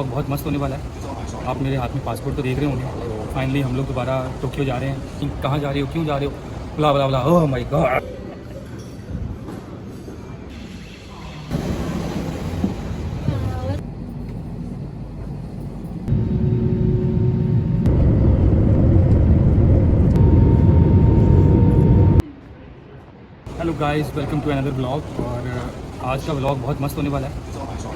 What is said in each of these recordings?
बहुत मस्त होने वाला है। आप मेरे हाथ में पासपोर्ट तो देख रहे होंगे। तो फाइनली हम लोग दोबारा टोक्यो जा रहे हैं। कहाँ जा रहे हो, क्यों जा रहे हो, बुला बुला बुला, oh my God. Hello guys, welcome to another blog. और आज का ब्लॉग बहुत मस्त होने वाला है।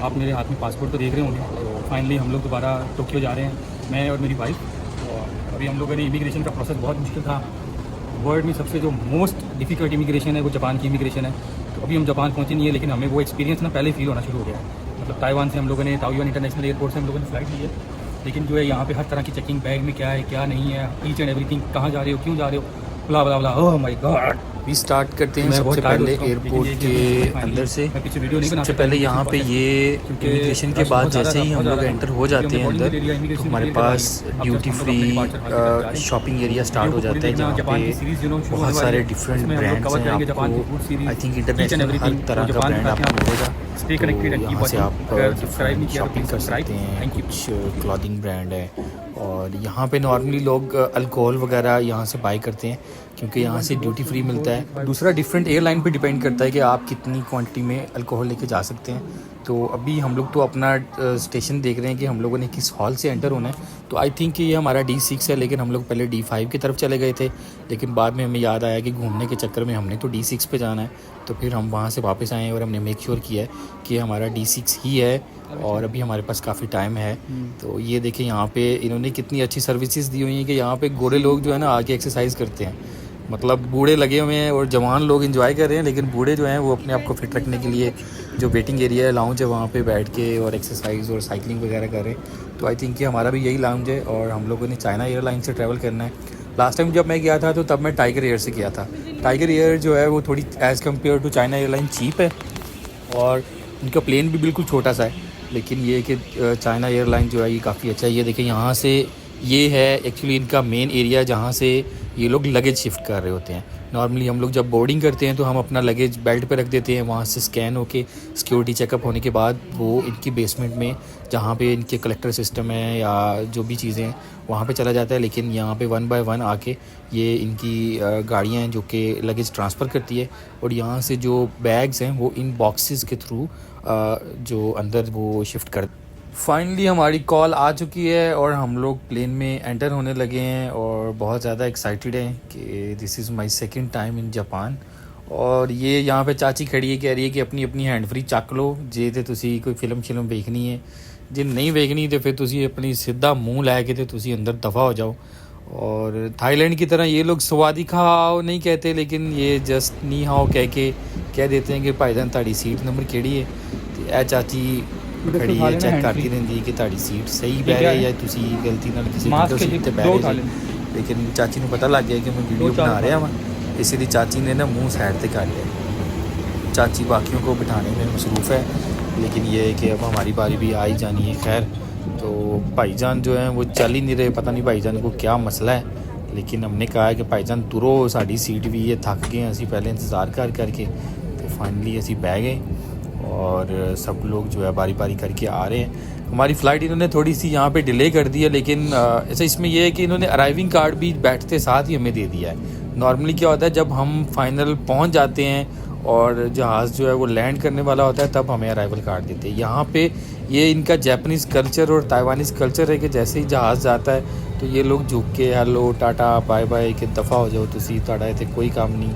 आप मेरे हाथ में पासपोर्ट तो देख रहे होंगे। तो फाइनली हम लोग दोबारा टोक्यो जा रहे हैं, मैं और मेरी वाइफ। और अभी हम लोगों ने इमिग्रेशन का प्रोसेस बहुत मुश्किल था। वर्ल्ड में सबसे जो मोस्ट डिफ़िकल्ट इमिग्रेशन है वो जापान की इमिग्रेशन है। तो अभी हम जापान पहुंचे नहीं है, लेकिन हमें वो एक्सपीरियंस ना पहले फील होना शुरू हो गया है। मतलब ताइवान से हम लोगों ने ताओयुआन इंटरनेशनल एयरपोर्ट से हम लोगों ने फ्लाइट ली है, लेकिन जो है यहाँ पे हर तरह की चेकिंग, बैग में क्या है क्या नहीं है, ईच एंड एवरीथिंग, कहाँ जा रहे हो, क्यों जा रहे हो, बुला बुला बुला, ओह माय गॉड। भी स्टार्ट करते हैं सबसे पहले एयरपोर्ट के अंदर से। सबसे पहले यहाँ पे ये इमिग्रेशन के बाद जैसे ही हम लोग एंटर हो जाते हैं अंदर, तो हमारे पास duty free shopping area start हो जाता है, जहाँ पे बहुत सारे डिफरेंट ब्रांड्स हैं। आपको आई थिंक इंटरनेशनल हर तरह का ब्रांड आपको मिलेगा, तो यहाँ से आप डिफरेंट शॉपिंग कर सकते हैं। कुछ क्लॉथिंग ब्रांड है, और यहाँ पे नॉर्मली लोग अल्कोहल वगैरह यहाँ से बाई करते हैं, क्योंकि यहाँ से ड्यूटी फ्री मिलता है। दूसरा डिफरेंट एयरलाइन पे डिपेंड करता है कि आप कितनी क्वांटिटी में अल्कोहल लेके जा सकते हैं। तो अभी हम लोग तो अपना स्टेशन देख रहे हैं कि हम लोगों ने किस हॉल से एंटर होना है। तो आई थिंक कि ये हमारा D6 है, लेकिन हम लोग पहले D5 की तरफ चले गए थे, लेकिन बाद में हमें याद आया कि घूमने के चक्कर में हमने तो D6 पे जाना है। तो फिर हम वहाँ से वापस आए और हमने मेक श्योर किया है कि हमारा D6 ही है, और अभी हमारे पास काफ़ी टाइम है। तो ये देखें, यहाँ पे इन्होंने कितनी अच्छी सर्विसेज दी हुई हैं कि यहाँ पे गोरे लोग जो है ना आके एक्सरसाइज करते हैं। मतलब बूढ़े लगे हुए हैं और जवान लोग एंजॉय कर रहे हैं, लेकिन बूढ़े जो हैं वो अपने आप को फिट रखने के लिए जो वेटिंग एरिया है, लाउंज है, वहाँ पे बैठ के और एक्सरसाइज और साइकिलिंग वगैरह कर रहे हैं। तो आई थिंक कि हमारा भी यही लाउंज है, और हम लोगों ने चाइना एयरलाइन से ट्रैवल करना है। लास्ट टाइम जब मैं गया था तो तब मैं टाइगर एयर से गया था। टाइगर एयर जो है वो थोड़ी as compare to China airline cheap है, और उनका प्लेन भी बिल्कुल छोटा सा है। लेकिन ये कि चाइना एयरलाइन जो है ये काफ़ी अच्छा है। ये देखें, यहाँ से ये है एक्चुअली इनका मेन एरिया, जहाँ से ये लोग लगेज शिफ्ट कर रहे होते हैं। नॉर्मली हम लोग जब बोर्डिंग करते हैं तो हम अपना लगेज बेल्ट पे रख देते हैं, वहाँ से स्कैन होके सिक्योरिटी चेकअप होने के बाद वो इनकी बेसमेंट में, जहाँ पे इनके कलेक्टर सिस्टम है या जो भी चीज़ें हैं, वहाँ पे चला जाता है। लेकिन यहाँ पे 1 बाय 1 आके ये इनकी गाड़ियाँ हैं जो कि लगेज ट्रांसफ़र करती है, और यहाँ से जो बैग्स हैं वो इन बॉक्सेस के थ्रू जो अंदर वो शिफ्ट कर। फाइनली हमारी कॉल आ चुकी है और हम लोग प्लेन में एंटर होने लगे हैं, और बहुत ज़्यादा एक्साइटेड हैं कि this is my second time in Japan. और ये यहाँ पे चाची खड़ी है, कह रही है कि अपनी अपनी हैंड फ्री चक लो जे तो तुसी कोई फिल्म देखनी है, जे नहीं देखनी तो फिर तुसी अपनी सीधा मुँह लैके तो तुसी अंदर दफ़ा हो जाओ। और थाईलैंड की तरह ये लोग स्वादी खाओ नहीं कहते, लेकिन ये जस्ट नी हाओ कह देते हैं कि भाईजान ताड़ी सीट नंबर केड़ी है। तो यह चाची खड़ी है, चेक करती रहती है कि ताड़ी सीट सही बह रही है या तुसी गलती नाल किसी विंडो सीट ते बह रहे जी। लेकिन चाची को पता लग गया कि मैं वीडियो बना रहा हाँ, इसलिए चाची ने ना मुँह साइड से कर लिया। चाची बाकियों को बिठाने में मसरूफ़ है, लेकिन ये है कि अब हमारी बारी भी आ ही जानी है। खैर, तो भाईजान जो है वो चल ही नहीं रहे, पता नहीं भाईजान को क्या मसला है। लेकिन हमने कहा है कि भाईजान तुरो, साड़ी सीट भी ये थक गए असी पहले इंतज़ार करके। तो फाइनली असी बह गए, और सब लोग जो है बारी बारी करके आ रहे हैं। हमारी फ़्लाइट इन्होंने थोड़ी सी यहाँ पे डिले कर दी है, लेकिन ऐसा इसमें यह है कि इन्होंने अराइविंग कार्ड भी बैठते साथ ही हमें दे दिया है। नॉर्मली क्या होता है, जब हम फाइनल पहुँच जाते हैं और जहाज़ जो है वो लैंड करने वाला होता है, तब हमें अराइवल कार्ड देते हैं। यहाँ पे ये इनका जापानीज़ कल्चर और ताइवानीज़ कल्चर है कि जैसे ही जहाज़ जाता है तो ये लोग झुक के हेलो टाटा बाय बाय के दफ़ा हो जाओ, तुसी तुहाडा इत्थे कोई काम नहीं,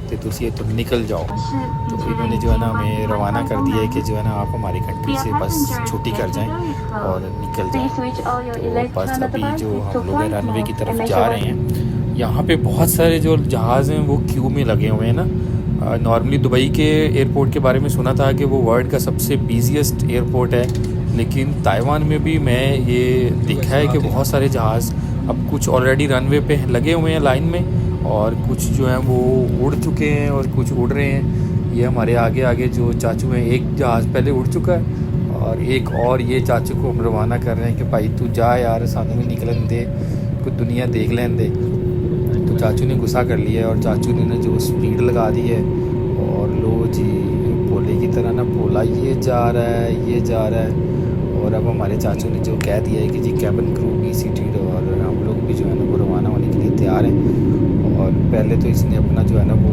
तो तुसी ये तो निकल जाओ। तो इन्होंने जो है ना हमें रवाना कर दिया है कि जो है ना आप हमारी कंट्री से बस छुट्टी कर जाएं और निकल जाएं। तो बस अभी जो हम लोग रनवे की तरफ जा रहे हैं, यहाँ पे बहुत सारे जो जहाज़ हैं वो क्यू में लगे हुए हैं ना। नॉर्मली दुबई के एयरपोर्ट के बारे में सुना था कि वो वर्ल्ड का सबसे बिजीएस्ट एयरपोर्ट है, लेकिन ताइवान में भी मैं ये देखा है कि बहुत सारे जहाज़ अब कुछ ऑलरेडी रनवे पे लगे हुए हैं लाइन में, और कुछ जो हैं वो उड़ चुके हैं और कुछ उड़ रहे हैं। ये हमारे आगे आगे जो चाचू हैं, एक जहाज़ पहले उड़ चुका है और एक और ये चाचू को हम रवाना कर रहे हैं कि भाई तू जा यार, सानू भी निकलन दे, कुछ दुनिया देख लें दे। तो चाचू ने गुस्सा कर लिया है और चाचू ने जो स्पीड लगा दी है, और लो जी भोले की तरह ना भोला ये जा रहा है ये जा रहा है, और और अब हमारे चाचू ने जो कह दिया है कि जी कैबिन क्रू भी सीटेड और हम लोग भी जो है ना वो रवाना होने के लिए तैयार हैं। और पहले तो इसने अपना जो है ना वो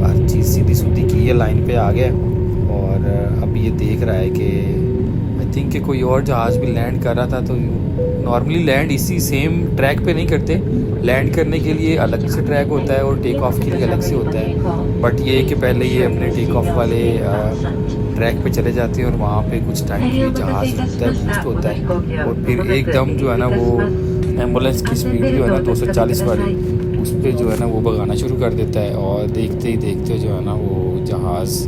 हर चीज़ सीधी सूधी की है, लाइन पे आ गया और अब ये देख रहा है कि आई थिंक कि कोई और जहाज़ भी लैंड कर रहा था। तो नॉर्मली लैंड इसी सेम ट्रैक पे नहीं करते, लैंड करने के लिए अलग से ट्रैक होता है और टेक ऑफ के लिए अलग से होता है। बट ये है कि पहले ये अपने टेक ऑफ वाले ट्रैक पे चले जाते हैं और वहाँ पे कुछ टाइम के लिए जहाज़ रुकता है, बूस्ट होता है और फिर एकदम जो है ना वो एम्बुलेंस की स्पीड जो है ना 240 वाली उस पर जो है ना वो भगाना शुरू कर देता है और देखते ही देखते जो है ना वो जहाज़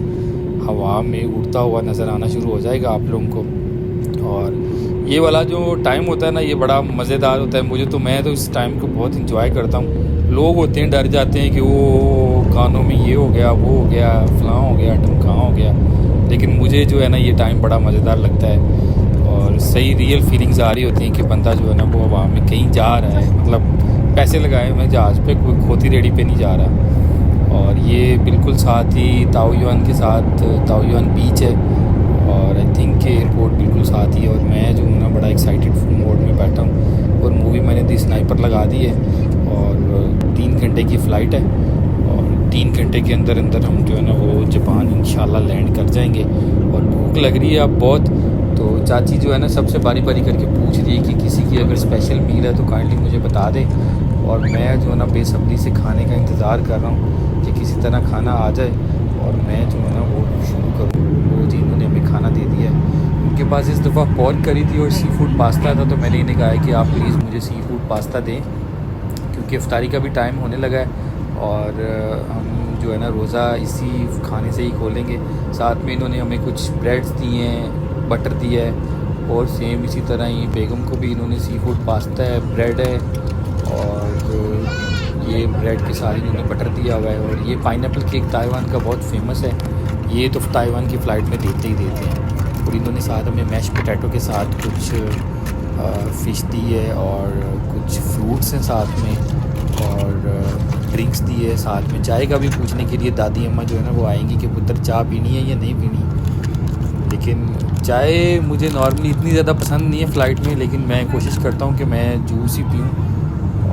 हवा में उड़ता हुआ नज़र आना शुरू हो जाएगा आप लोगों को। और ये वाला जो टाइम होता है ना ये बड़ा मज़ेदार होता है। मैं तो इस टाइम को बहुत इंजॉय करता हूँ। लोग होते हैं डर जाते हैं कि वो कानों में ये हो गया, वो हो गया, फलां हो गया, ढमकां हो गया, लेकिन मुझे जो है ना ये टाइम बड़ा मज़ेदार लगता है और सही रियल फीलिंग्स आ रही होती हैं कि बंदा जो है ना वो हवा में कहीं जा रहा है, मतलब पैसे लगाए मैं जहाज़ पे, कोई खोती रेडी पे नहीं जा रहा। और ये बिल्कुल साथ ही ताओयुआन के साथ ताओयुआन बीच है और आई थिंक कि एयरपोर्ट बिल्कुल साथ ही है। और मैं जो हूँ ना बड़ा एक्साइटेड मोड में बैठा हूँ और मूवी मैंने दी स्नाइपर लगा दी है और 3 घंटे की फ़्लाइट है और 3 घंटे के अंदर अंदर हम जो है ना वो जापान इंशाल्लाह लैंड कर जाएंगे। और भूख लग रही है अब बहुत, तो चाची जो है ना सबसे बारी बारी करके पूछ रही है कि किसी की अगर स्पेशल मील है तो काइंडली मुझे बता दे। और मैं जो है ना बेसब्री से खाने का इंतज़ार कर रहा हूँ कि किसी तरह खाना आ जाए और मैं जो है ना वो शुरू करूँ। वो जी इन्होंने हमें खाना दे दिया है। उनके पास इस दफ़ा पॉर्क करी थी और सी फूड पास्ता था, तो मैंने इन्हें कहा है कि आप प्लीज़ मुझे सी फूड पास्ता दें क्योंकि इफ्तारी का भी टाइम होने लगा है और हम जो है ना रोज़ा इसी खाने से ही खोलेंगे। साथ में इन्होंने हमें कुछ ब्रेड्स दिए हैं, बटर दिया है और सेम इसी तरह ही बेगम को भी इन्होंने सी फूड पास्ता है, ब्रेड है और ये ब्रेड के साथ इन्होंने बटर दिया हुआ है। और ये पाइनएप्पल केक ताइवान का बहुत फेमस है, ये तो ताइवान की फ़्लाइट में देते ही देते हैं। और इन्होंने साथ हमें मैश पोटैटो के साथ कुछ फ़िश दी है और कुछ फ्रूट्स हैं साथ में और ड्रिंक्स दी है साथ में। चाय का भी पूछने के लिए दादी अम्मा जो है ना वो आएंगी कि पुत्र चाय पीनी है या नहीं पीनी। लेकिन चाय मुझे नॉर्मली इतनी ज़्यादा पसंद नहीं है फ़्लाइट में, लेकिन मैं कोशिश करता हूँ कि मैं जूस ही पीऊँ।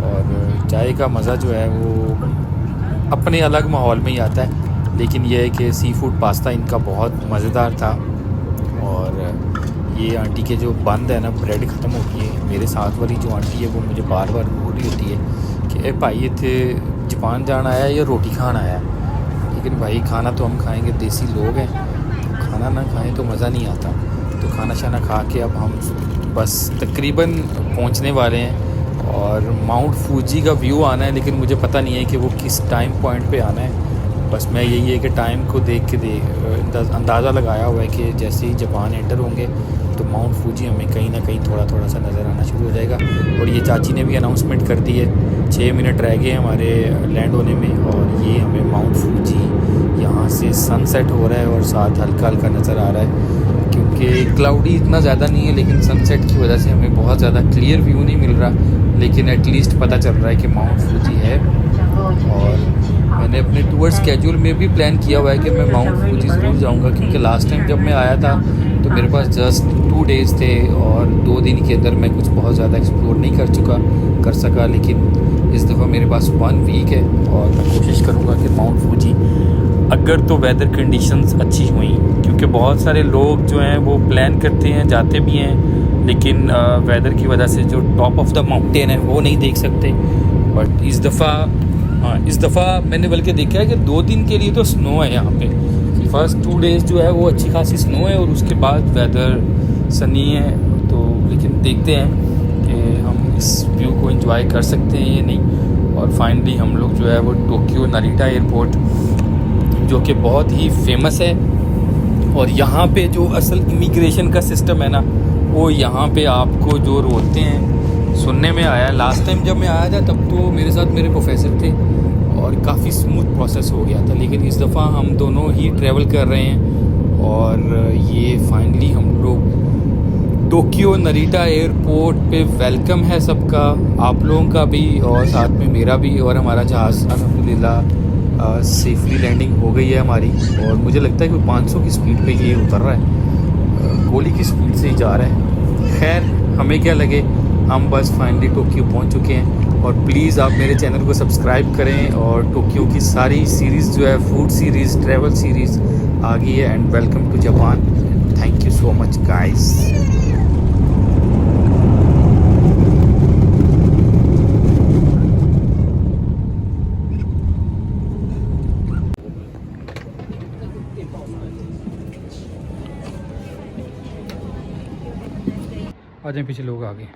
और चाय का मज़ा जो है वो अपने अलग माहौल में ही आता है। लेकिन यह है कि सी फूड पास्ता इनका बहुत मज़ेदार था। और ये आंटी के जो बंद है ना ब्रेड ख़त्म हो गई है, मेरे साथ वाली जो आंटी है वो मुझे बार बार बोल रही होती है कि ए भाई इतने जापान जाना आया या रोटी खाना आया। लेकिन भाई खाना तो हम खाएंगे, देसी लोग हैं, तो खाना ना खाएं तो मज़ा नहीं आता। तो खाना शाना खा के अब हम बस तकरीबन पहुंचने वाले हैं और माउंट फूजी का व्यू आना है, लेकिन मुझे पता नहीं है कि वो किस टाइम पॉइंट पे आना है। बस मैं यही है कि टाइम को देख के अंदाज़ा लगाया हुआ है कि जैसे ही जापान एंटर होंगे तो माउंट फूजी हमें कहीं ना कहीं थोड़ा थोड़ा सा नज़र आना शुरू हो जाएगा। और ये चाची ने भी अनाउंसमेंट कर दी है, 6 मिनट रह गए हमारे लैंड होने में और ये हमें माउंट फूजी यहाँ से सनसेट हो रहा है और साथ हल्का हल्का नज़र आ रहा है क्योंकि क्लाउडी इतना ज़्यादा नहीं है, लेकिन सनसेट की वजह से हमें बहुत ज़्यादा क्लियर व्यू नहीं मिल रहा, लेकिन एटलीस्ट पता चल रहा है कि माउंट फूजी है। और मैंने अपने टूर स्केड्यूल में भी प्लान किया हुआ है कि मैं माउंट फूजी ज़रूर जाऊंगा क्योंकि लास्ट टाइम जब मैं आया था तो मेरे पास जस्ट 2 डेज़ थे और 2 दिन के अंदर मैं कुछ बहुत ज़्यादा एक्सप्लोर नहीं कर सका। लेकिन इस दफ़ा मेरे पास 1 वीक है और मैं कोशिश करूँगा कि माउंट फूजी अगर तो वेदर कंडीशंस अच्छी हुई, क्योंकि बहुत सारे लोग जो हैं वो प्लान करते हैं, जाते भी हैं, लेकिन वेदर की वजह से जो टॉप ऑफ द माउंटेन है वो नहीं देख सकते। बट इस दफ़ा मैंने बल्कि देखा है कि 2 दिन के लिए तो स्नो है यहाँ पे। फर्स्ट 2 डेज़ जो है वो अच्छी खासी स्नो है और उसके बाद वेदर सनी है। तो लेकिन देखते हैं कि हम इस व्यू को एंजॉय कर सकते हैं या नहीं। और फाइनली हम लोग जो है वो टोक्यो नारिटा एयरपोर्ट जो कि बहुत ही फेमस है और यहाँ पे जो असल इमिग्रेशन का सिस्टम है ना वो यहाँ पे आपको जो रोकते हैं, सुनने में आया लास्ट टाइम जब मैं आया था तब तो मेरे साथ मेरे प्रोफेसर थे और काफ़ी स्मूथ प्रोसेस हो गया था। लेकिन इस दफ़ा हम दोनों ही ट्रैवल कर रहे हैं और ये फाइनली हम लोग टोक्यो नारिटा एयरपोर्ट पे वेलकम है सबका, आप लोगों का भी और साथ में मेरा भी। और हमारा जहाज़ अल्हम्दुलिल्लाह सेफली लैंडिंग हो गई है हमारी और मुझे लगता है कि 500 की स्पीड पे ये उतर रहा है। गोली की स्पीड से ही जा रहा है। खैर हमें क्या लगे, हम बस फाइनली टोक्यो पहुंच चुके हैं। और प्लीज़ आप मेरे चैनल को सब्सक्राइब करें, और टोक्यो की सारी सीरीज़ जो है, फूड सीरीज़, ट्रैवल सीरीज़ आ गई है। And welcome to Japan. Thank you so much guys. आ जाए, पीछे लोग आ गए।